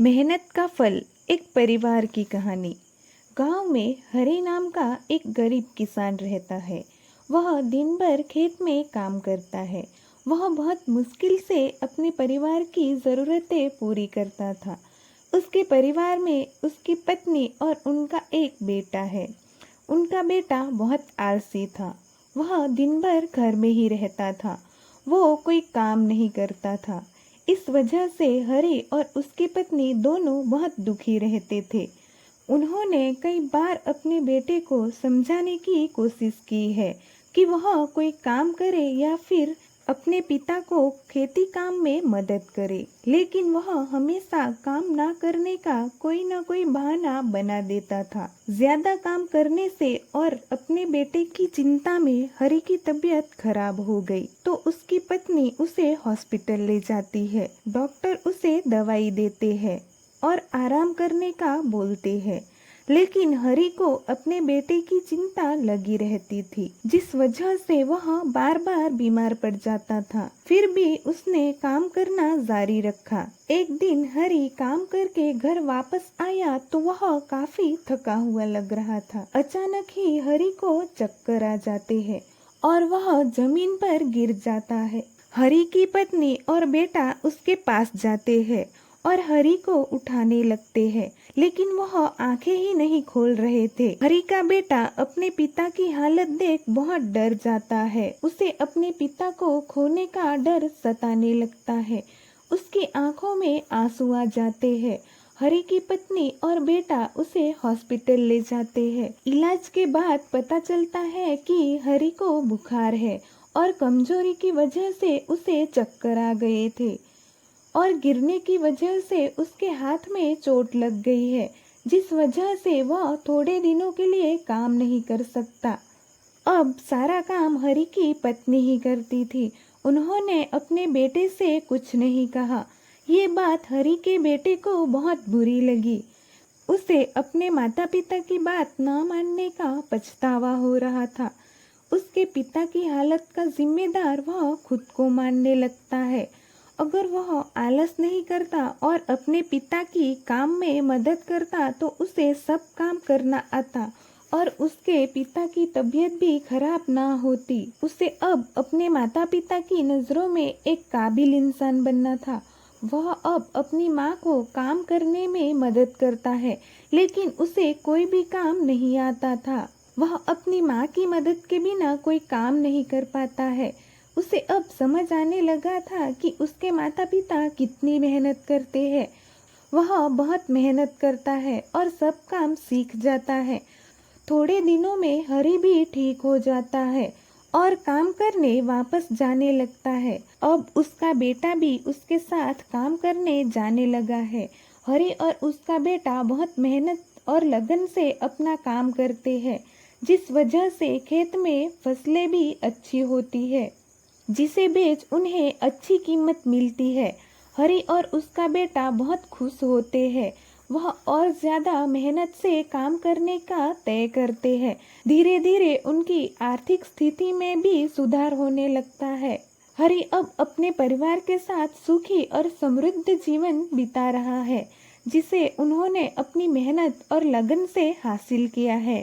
मेहनत का फल। एक परिवार की कहानी। गांव में हरि नाम का एक गरीब किसान रहता है। वह दिन भर खेत में काम करता है। वह बहुत मुश्किल से अपने परिवार की ज़रूरतें पूरी करता था। उसके परिवार में उसकी पत्नी और उनका एक बेटा है। उनका बेटा बहुत आलसी था। वह दिन भर घर में ही रहता था। वो कोई काम नहीं करता था। इस वजह से हरि और उसकी पत्नी दोनों बहुत दुखी रहते थे। उन्होंने कई बार अपने बेटे को समझाने की कोशिश की है कि वह कोई काम करे या फिर अपने पिता को खेती काम में मदद करे, लेकिन वह हमेशा काम ना करने का कोई ना कोई बहाना बना देता था। ज्यादा काम करने से और अपने बेटे की चिंता में हरि की तबीयत खराब हो गई, तो उसकी पत्नी उसे हॉस्पिटल ले जाती है। डॉक्टर उसे दवाई देते हैं और आराम करने का बोलते हैं, लेकिन हरि को अपने बेटे की चिंता लगी रहती थी, जिस वजह से वह बार बार बीमार पड़ जाता था। फिर भी उसने काम करना जारी रखा। एक दिन हरि काम करके घर वापस आया तो वह काफी थका हुआ लग रहा था। अचानक ही हरि को चक्कर आ जाते हैं और वह जमीन पर गिर जाता है। हरि की पत्नी और बेटा उसके पास जाते हैं और हरि को उठाने लगते हैं, लेकिन वह आंखें ही नहीं खोल रहे थे। हरि का बेटा अपने पिता की हालत देख बहुत डर जाता है। उसे अपने पिता को खोने का डर सताने लगता है। उसकी आंखों में आंसू आ जाते हैं। हरि की पत्नी और बेटा उसे हॉस्पिटल ले जाते हैं। इलाज के बाद पता चलता है कि हरि को बुखार है और कमजोरी की वजह से उसे चक्कर आ गए थे और गिरने की वजह से उसके हाथ में चोट लग गई है, जिस वजह से वह थोड़े दिनों के लिए काम नहीं कर सकता। अब सारा काम हरि की पत्नी ही करती थी। उन्होंने अपने बेटे से कुछ नहीं कहा। ये बात हरि के बेटे को बहुत बुरी लगी। उसे अपने माता पिता की बात न मानने का पछतावा हो रहा था। उसके पिता की हालत का जिम्मेदार वह खुद को मानने लगता है। अगर वह आलस नहीं करता और अपने पिता की काम में मदद करता तो उसे सब काम करना आता और उसके पिता की तबीयत भी खराब ना होती। उसे अब अपने माता पिता की नज़रों में एक काबिल इंसान बनना था। वह अब अपनी माँ को काम करने में मदद करता है, लेकिन उसे कोई भी काम नहीं आता था। वह अपनी माँ की मदद के बिना कोई काम नहीं कर पाता है। उसे अब समझ आने लगा था कि उसके माता पिता कितनी मेहनत करते हैं। वह बहुत मेहनत करता है और सब काम सीख जाता है। थोड़े दिनों में हरि भी ठीक हो जाता है और काम करने वापस जाने लगता है। अब उसका बेटा भी उसके साथ काम करने जाने लगा है। हरि और उसका बेटा बहुत मेहनत और लगन से अपना काम करते हैं, जिस वजह से खेत में फसलें भी अच्छी होती है, जिसे बेच उन्हें अच्छी कीमत मिलती है। हरि और उसका बेटा बहुत खुश होते हैं। वह और ज़्यादा मेहनत से काम करने का तय करते हैं। धीरे धीरे उनकी आर्थिक स्थिति में भी सुधार होने लगता है। हरि अब अपने परिवार के साथ सुखी और समृद्ध जीवन बिता रहा है, जिसे उन्होंने अपनी मेहनत और लगन से हासिल किया है।